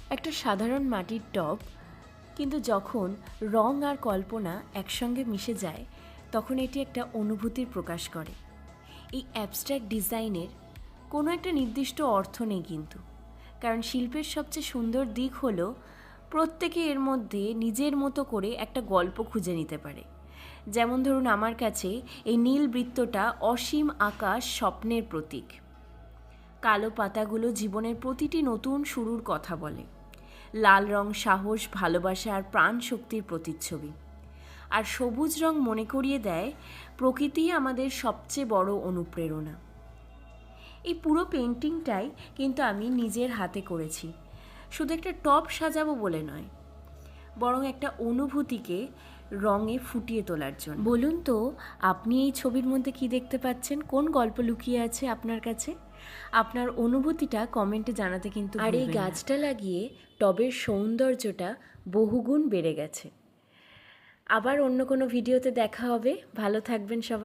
একটা সাধারণ মাটির টব, কিন্তু যখন রং আর কল্পনা একসঙ্গে মিশে যায় তখন এটি একটা অনুভূতির প্রকাশ করে। এই অ্যাবস্ট্র্যাক্ট ডিজাইনের কোনো একটা নির্দিষ্ট অর্থ নেই কিন্তু, কারণ শিল্পের সবচেয়ে সুন্দর দিক হলো প্রত্যেকে এর মধ্যে নিজের মতো করে একটা গল্প খুঁজে নিতে পারে। যেমন ধরুন, আমার কাছে এই নীল বৃত্তটা অসীম আকাশ, স্বপ্নের প্রতীক। কালো পাতাগুলো জীবনের প্রতিটি নতুন শুরুর কথা বলে। লাল রং সাহস, ভালোবাসা আর প্রাণ শক্তির প্রতিচ্ছবি। আর সবুজ রং মনে করিয়ে দেয় প্রকৃতিই আমাদের সবচেয়ে বড় অনুপ্রেরণা। এই পুরো পেন্টিংটাই কিন্তু আমি নিজের হাতে করেছি, শুধু একটা টব সাজাবো বলে নয়, বরং একটা অনুভূতিকে রঙে ফুটিয়ে তোলার জন্য। বলুন তো, আপনি এই ছবির মধ্যে কি দেখতে পাচ্ছেন? কোন গল্প লুকিয়ে আছে আপনার কাছে? আপনার অনুভূতিটা কমেন্টে জানাতে কিন্তু ভুলবেন না। আর এই গাছটা লাগিয়ে টবের সৌন্দর্যটা বহুগুণ বেড়ে গেছে। আবার অন্য কোনো ভিডিওতে দেখা হবে। ভালো থাকবেন সবাই।